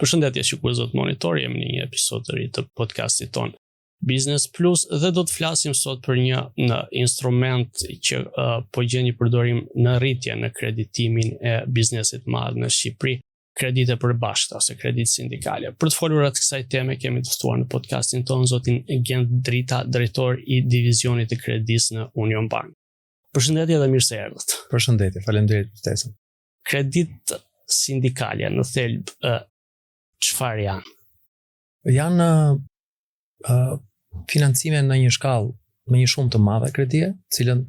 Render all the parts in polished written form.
Përshëndetje shikues të Monitor, jemi në një episod të ri të podcastit ton Business Plus dhe do të flasim sot për një instrument që po gjen një përdorim në rritje në kreditimin e biznesit madh në Shqipëri, kredite përbashkëta ose kredite sindikale. Për të folur atë kësaj teme kemi të ftuar në podcastin ton zotin Gent Drita, drejtor i divizionit të kredisë në Union Bank. Përshëndetje dhe mirë se erdhët. Përshëndetje, faleminderit për ftesën. Kredit sindikale në thelb çfarë janë? Janë financime në një shkallë me një shumë të madhe kredie, cilën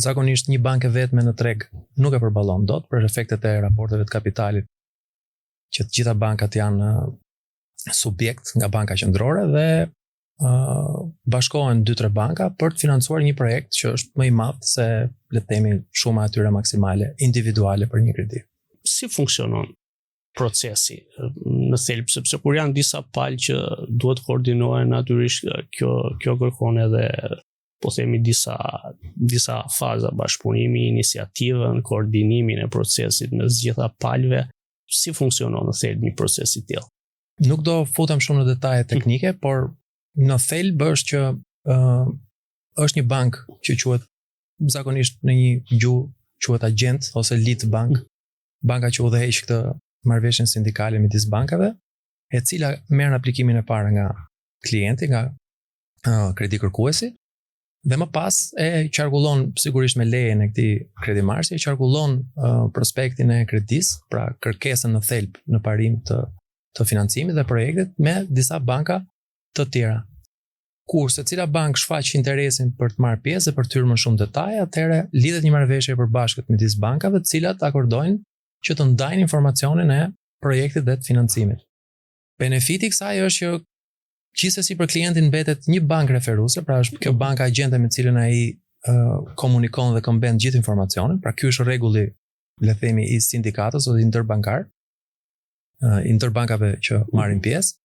zakonisht një banke vetme në treg nuk e përballon dot për efektet e raporteve të kapitalit, që të gjitha bankat janë subjekt nga banka qendrore dhe bashkohen 2-3 banka për të financuar një projekt që është më i madh se le të themi shuma e tyre maksimale individuale për një kredi. Si funksionon procesi në thelb, sepse kur janë disa palë që duhet koordinohen, natyrisht kjo kërkon edhe po themi disa faza, bashkëpunimi, iniciativën, koordinimin e procesit mes gjitha palëve. Si funksionon në thelb një proces i tillë? Nuk do futem shumë në detaje teknike, por në thelb është që është një bank që quhet zakonisht në një gjuhë quhet agent ose lead bank, banka që udhëheq këtë marrëveshjen sindikale midis bankave, e cila merr aplikimin e parë nga klienti, nga kredi kërkuesi, dhe më pas e qarkullon sigurisht me lejen e këtij kredimarrësi, e qarkullon prospektin e kredisë, pra kërkesën në thelb në parim të financimit dhe projektit me disa banka të tjera. Kur secila bankë shfaq interesin për të marrë pjesë dhe për të hyrë më shumë detaje, atëherë lidhet një marrëveshje e përbashkët midis bankave, të cilat akordojnë që të ndajnë informacionin e projektit dhe të financimit. Benefiti i kësaj është që gjithsesi për klientin mbetet një bankë referuese, pra është kjo banka agjente me cilën ai komunikon dhe këmbën gjithë informacionin, pra ky është rregulli, le të themi, i sindikatës ose interbankar, interbankave që marrin pjesë.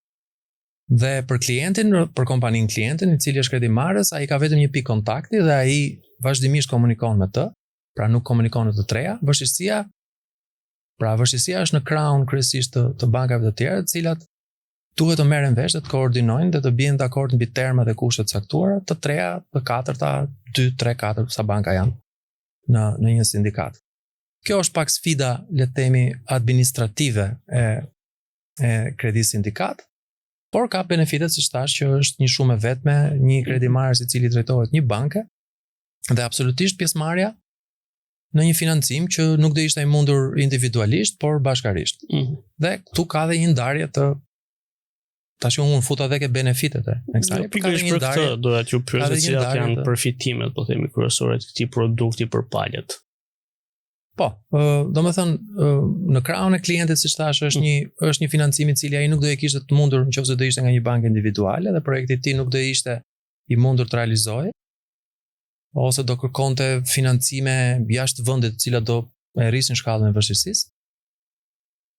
Dhe për klientin, për kompaninë klientin, i cili është kredimarrës, ai ka vetëm një pikë kontakti dhe ai vazhdimisht komunikon me të, pra nuk komunikon në të treja. Vështirësia është në krahun kryesisht të bankave të tjera, të cilat duhet të merren vesh dhe të koordinojnë dhe të bien dakord mbi termat dhe kushtet caktuara, të treja, të katërta, 2, 3, 4 sa banka janë në një sindikat. Kjo është pak sfida, le të themi, administrative e kredit sindikat, por ka benefitet, siç thash, që është një shumë e vetme, një kredimarrës i cili drejtohet një banke dhe absolutisht pjesëmarrja në një financim që nuk do ishte i mundur individualisht, por bashkarisht. Dhe këtu ka dhe një ndarje tash unë futa edhe ke benefitet e kësaj. Pikërisht për këtë doja t'ju pyesja cilat janë përfitimet, po themi, kryesore të këtij produkti për palët. Po, domethënë në krahun e klientit, siç thash, është një financim i cili ai nuk do e kishte të mundur nëse do ishte nga një bankë individuale dhe projekti i tij nuk do ishte i mundur të realizojë, ose do kërkonte financime jashtë vendit, të cilat do e rrisin shkallën e vështirësisë.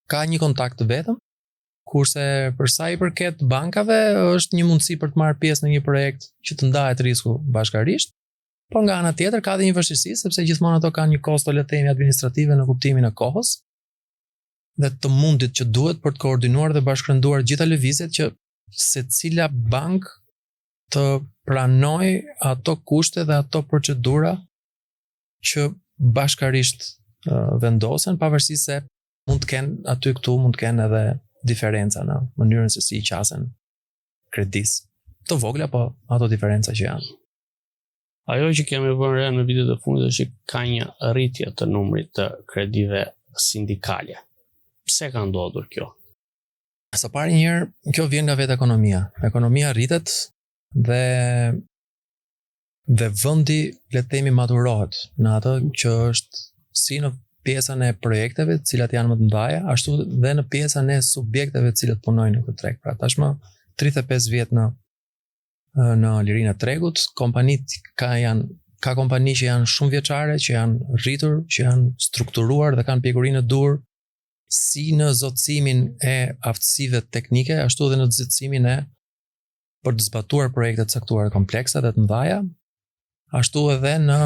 Ka një kontakt të vetëm, kurse për sa i përket bankave është një mundësi për të marrë pjesë në një projekt që të ndahet risku bashkarisht, por nga ana tjetër ka dhe një vështirësi, sepse gjithmonë ato kanë një kosto, le të themi, administrative në kuptimin e kohës dhe të mundit që duhet për të koordinuar dhe bashkërenduar gjitha lëvizjet që secila bankë të pranoj ato kushte dhe ato procedura që bashkarisht vendosen, pavarësisht se mund të kenë aty këtu mund të kenë edhe diferenca në mënyrën se si i qasen kredis. Të vogla, po ato diferenca që janë. Ajo që kemi vënë re në vitet e fundit është që ka një rritje të numrit të kredive sindikale. Pse ka ndodhur kjo? Së pari njëherë, kjo vjen nga vetë ekonomia. Ekonomia rritet dhe vendi, le të themi, maturohet në atë që është si në pjesën e projekteve, të cilat janë më të mëdha, ashtu dhe në pjesën e subjekteve të cilët punojnë në këtë treg. Pra tashmë 35 vjet në lirinë e tregut, ka kompani që janë shumë vjeçare, që janë rritur, që janë strukturuar dhe kanë pjekurinë e dur, si në zotësimin e aftësive teknike, ashtu dhe në zotësimin e për të zbatuar projekte të caktuara komplekse dhe të mëdha, ashtu edhe në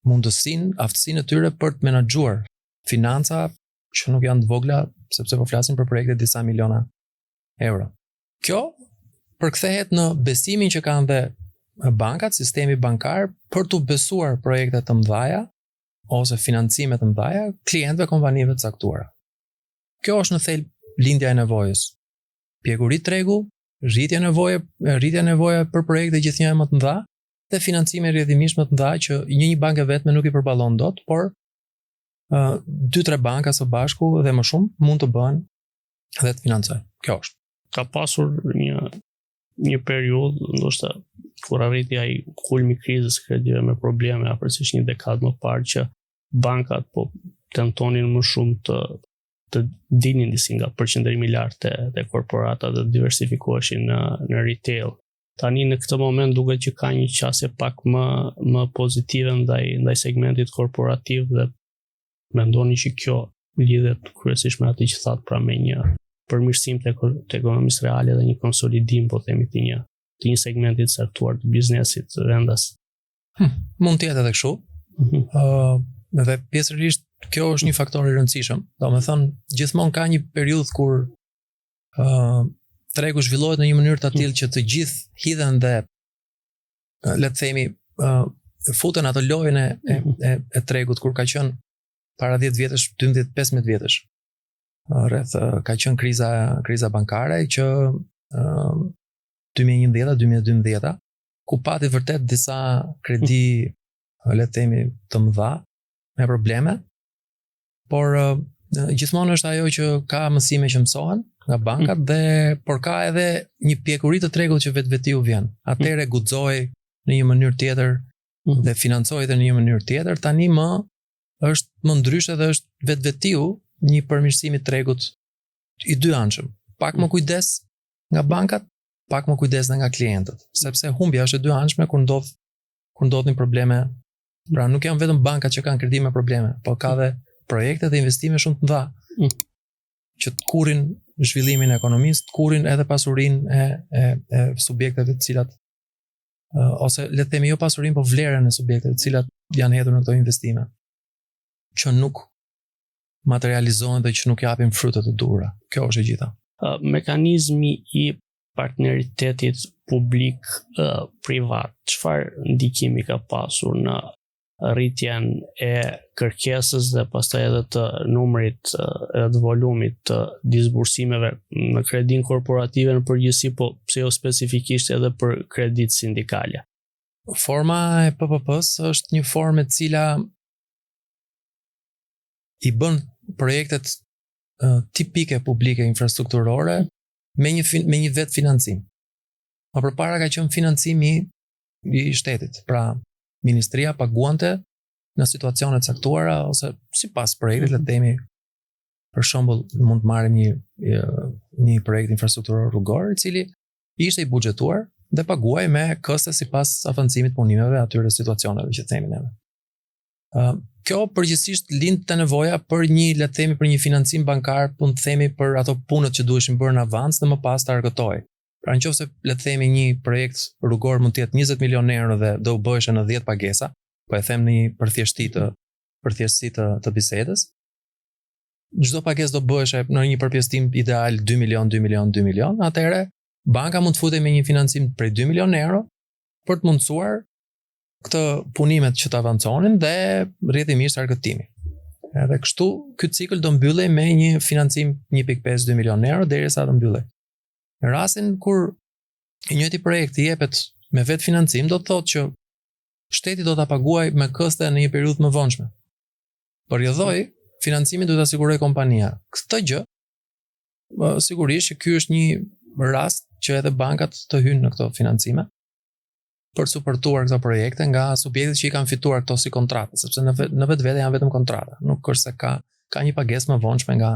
mundësinë, aftësinë e tyre për të menaxhuar financa që nuk janë të vogla, sepse po flasim për projekte disa miliona euro. Kjo përkthehet në besimin që kanë dhe bankat, sistemi bankar, për të besuar projekte të mëdha ose financime të mëdha klientëve kompanive të caktuara. Kjo është në thelb lindja e nevojës. Pjekuri tregu, rritja nevoja për projekte gjithnjë më të mëdha dhe financime rrjedhimisht më të mëdha që një banke vetme nuk i përballon dot, por 2-3 banka së bashku dhe më shumë mund të bëhen dhe të financojnë. Kjo është. Ka pasur një periudhë, ndoshta kur arriti ai kulmi i krizës kredive me probleme, afërsisht një dekadë më parë, që bankat po tentonin më shumë të dinin disi nga përqendrimi i lartë të korporatat dhe diversifikoheshin në retail. Tani në këtë moment duket që ka një qasje pak më pozitive ndaj segmentit korporativ dhe mendoni që kjo lidhet kryesisht me atë që thatë, pra me një përmirësim të ekonomisë reale dhe një konsolidim, po themi, të një segmentit caktuar të biznesit vendas. Mund të jetë edhe kështu. Dhe pjesërisht kjo është një faktor i rëndësishëm. Domethënë, gjithmonë ka një periudhë kur tregu zhvillohet në një mënyrë të tillë që të gjithë hidhen dhe le të themi futen ato lojën e tregut kur ka qenë para 10 vjetësh, 12-15 vjetësh. Ka qenë kriza bankare që 2011-2012, ku pati vërtet disa kredi le të themi të mëdha me probleme, por gjithmonë është ajo që ka mësime që mësohen nga bankat por ka edhe një pjekuri të tregut që vetvetiu vjen. Atëherë guxoi në një mënyrë tjetër dhe financoi në një mënyrë tjetër. Tani është më ndryshe dhe është vetvetiu një përmirësim i tregut i dy anshëm. Pak më kujdes nga bankat, pak më kujdes nga klientët, sepse humbja është e dy anshme kur ndodhin probleme. Pra nuk janë vetëm bankat që kanë kredi me probleme, por ka dhe projekte dhe investime shumë të mëdha që të kurrin zhvillimin e ekonomisë, të kurrin edhe pasurinë e subjekteve të cilat ose le të themi jo pasurinë, por vlerën e subjekteve të cilat janë hedhur në këto investime, që nuk materializohen dhe që nuk japin frutet e duhura. Kjo është e gjitha. Mekanizmi i partneritetit publik-privat, çfarë ndikimi ka pasur në rritjen e kërkesës dhe pastaj edhe të numrit edhe të volumit të disbursimeve në kredin korporative në përgjithësi, po pse jo specifikisht edhe për kredit sindikale? Forma e PPP-s është një formë e cila i bën projektet tipike publike infrastrukturore me një vetë financim. Ma përpara ka qenë financimi i shtetit, pra Ministria paguante në situacione të caktuara ose sipas projektit, le të themi, për shembull, mund të marrim një projekt infrastrukturor rrugor i cili ishte i buxhetuar dhe paguaj me koste sipas avancimit punimeve atyre situacioneve që themi neve. Kjo përgjithsisht lind të nevoja për le të themi, për një financim bankar, të themi, për ato punët që duheshin bërë në avans dhe më pas të argëtoj. Pra nëse le të themi një projekt rrugor mund të jetë 20 milionë euro dhe do u bëheshin në 10 pagesa, po e them në një përthjeshti të bisedës. Çdo pagesë do bëheshe në një përpjestim ideal 2 milion, atëherë banka mund të futej me një financim prej 2 milionë euro për të mundësuar këtë punimet që të avanconin dhe rrjedhimisht argëtimi. Edhe kështu ky cikël do mbyllej me një financim 1.5-2 milionë euro derisa të mbyllej. Në rastin kur i njëjti projekt i jepet me vetë financim, do të thotë që shteti do ta paguajë me koste në një periudhë më vonshme. Përjodhoi, financimin duhet ta sigurojë kompania. Këtë gjë, sigurisht që ky është një rast që edhe bankat të hyjnë në këto financime për suportuar këto projekte nga subjektet që i kanë fituar këto si kontrata, sepse në vetvete janë vetëm kontrata, nuk është se ka një pagesë më vonshme nga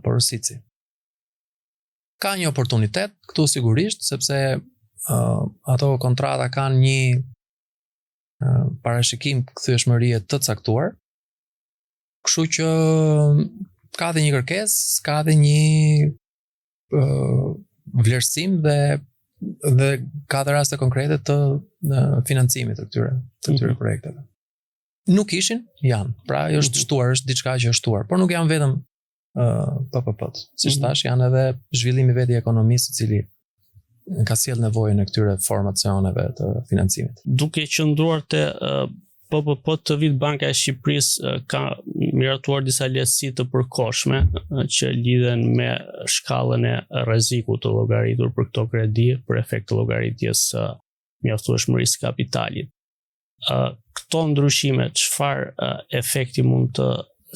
porosici. Ka një oportunitet këtu sigurisht, sepse ato kontrata kanë një parashikim kthyeshmërie të caktuar. Kështu që ka dhe një kërkesë, ka dhe një vlerësim dhe ka dhe raste konkrete të financimit të këtyre projekteve. Nuk ishin, janë. Pra është shtuar, është diçka që është shtuar, por nuk janë vetëm PPP-t. Siç thash, janë edhe zhvillimi vetë i ekonomisë, i cili ka sjell nevojën e këtyre formacioneve të financimit. Duke qëndruar te PPP të vit Banka e Shqipërisë ka miratuar disa lehtësi të përkohshme që lidhen me shkallën e rrezikut të llogaritur për këto kredi për efekt të llogaritjes së mjaftueshmërisë kapitalit. Këto ndryshime çfarë efekti mund të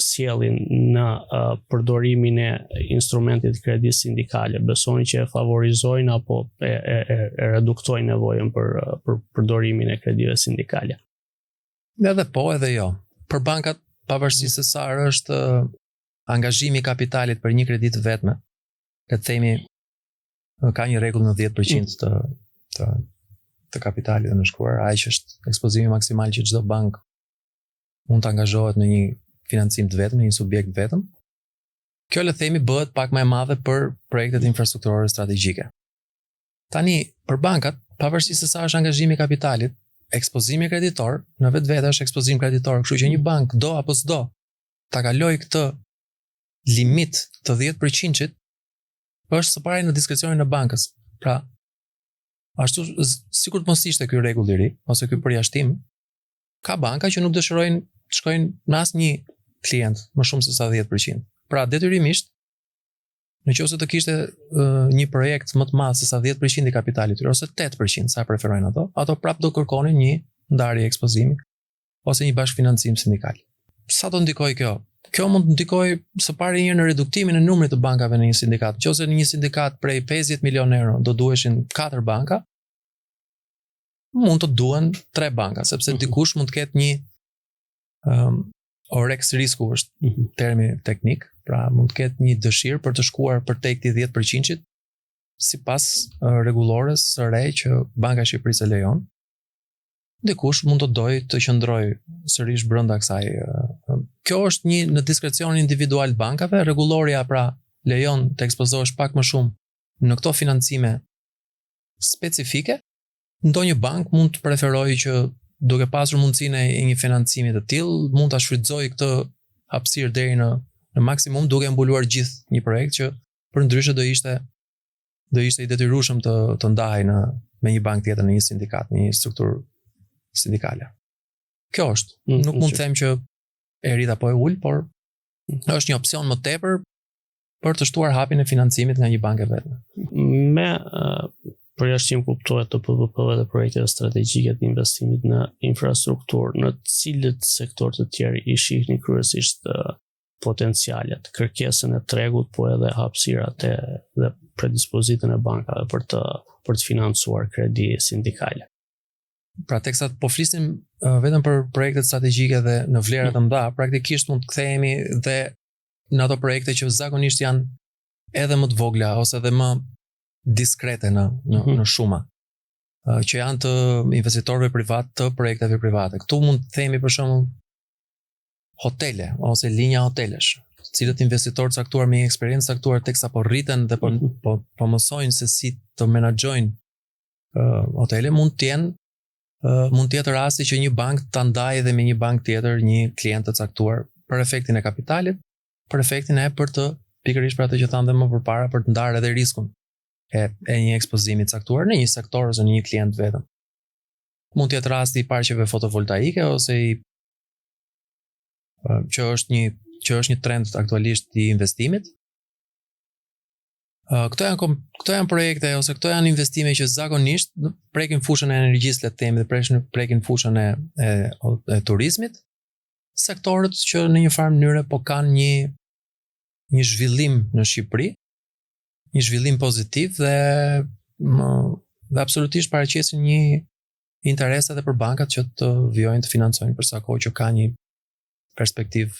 sjellin në përdorimin e instrumentit kredi sindikale? Besoni që e favorizojnë apo e reduktojnë nevojën për përdorimin e kredive sindikale? Edhe po, edhe jo. Për bankat, pavarësisht se sa është angazhimi i kapitalit për një kredi të vetme, le të themi ka një rregull në 10% të kapitalit të nënshkruar, aq është ekspozimi maksimal që çdo bank mund të angazhohet në një financim të vetëm, në një subjekt vetëm. Kjo le të themi bëhet pak më e madhe për projektet infrastrukturore strategjike. Tani, për bankat, pavarësisht se sa është angazhimi i kapitalit, ekspozimi kreditor në vetvete është ekspozim kreditor, kështu që një bank do apo s'do ta kaloj këtë limit të 10%-it, është së pari në diskrecionin e bankës. Pra, ashtu sikur të mos ishte ky rregull i ri ose ky përjashtim, ka banka që nuk dëshirojnë të shkojnë në asnjë klient më shumë se sa 10%. Pra, detyrimisht, nëse të kishte një projekt më të madh se sa 10% i kapitalit tyre ose 8%, sa preferojnë ato prap do kërkonin një ndarje ekspozimi ose një bashkëfinancim sindikal. Sa do ndikoj kjo? Kjo mund të ndikojë së pari një në reduktimin e numrit të bankave në një sindikat. Nëse në një sindikat prej 50 milionë euro do duheshin 4 banka, mund të duhen 3 banka, sepse dikush mund të ketë një orex risku është termi teknik, pra mund të ketë një dëshirë për të shkuar për tek 10%-it sipas rregullores së re që Banka e Shqipërisë e lejon. Dikush mund të dojë të qëndrojë sërish brenda kësaj. Kjo është një në diskrecion individual të bankave, rregulloria pra lejon të ekspozohesh pak më shumë në këto financime specifike. Ndonjë bank mund të preferojë që duke pasur mundësinë e një financimi të tillë, mund ta shfrytëzojë këtë hapësirë deri në maksimum duke mbuluar gjithë një projekt që përndryshe do ishte i detyrueshëm të ndahej me një bank tjetër në një sindikat, në një strukturë sindikale. Kjo është. Nuk mund të them që e rrit apo e ul, por është një opsion më tepër për të shtuar hapin e financimit nga një bank e vetme. Me përjashtim kuptohet të PPP-ve dhe projektet strategjike të investimit në infrastrukturë, në cilët sektor të tjerë i shihni kryesisht potencialet, kërkesën e tregut, po edhe hapësirat dhe predispozitën e bankave për të financuar kredi sindikale. Pra teksa po flisim vetëm për projektet strategjike dhe në vlera të mëdha, praktikisht mund të kthehemi dhe në ato projekte që zakonisht janë edhe më të vogla ose edhe më diskrete në shuma, që janë të investitorëve privat, të projekteve private. Këtu mund të themi për shembull hotele ose linja hotelesh, të cilët investitorë caktuar me eksperiencë caktuar teksa po rriten dhe po mësojnë se si të menaxhojnë hotele, mund të jetë rasti që një bank ta ndajë dhe me një bank tjetër një klient të caktuar për efektin e kapitalit, për efektin për të pikërisht për atë që thamë dhe më përpara, për të ndarë edhe riskun e një ekspozimi caktuar në një sektor ose në një klient vetëm. Mund të jetë rasti i parqeve fotovoltaike ose që është një trend aktualisht i investimit. Këto janë projekte ose këto janë investime që zakonisht prekin fushën e energjisë, le të themi, dhe prekin fushën e turizmit. Sektorët që në një farë mënyrë po kanë një zhvillim në Shqipëri, një zhvillim pozitiv dhe absolutisht paraqesin një interes edhe për bankat që të vijojnë të financojnë për sa kohë që ka një perspektivë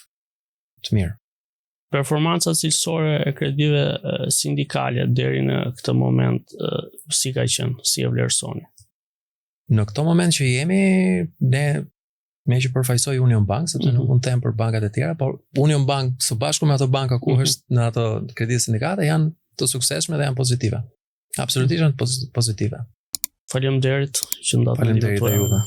të mirë. Performanca cilësore e kredive sindikale deri në këtë moment si ka qenë, si e vlerësoni? Në këtë moment që jemi, ne me që përfaqësoj Union Bank, sepse nuk mund të them për bankat e tjera, por Union Bank së bashku me ato banka ku është në ato kredi sindikate janë të suksesshme dhe janë pozitive. Absolutisht janë pozitive. Faleminderit që ndatën. Faleminderit juve.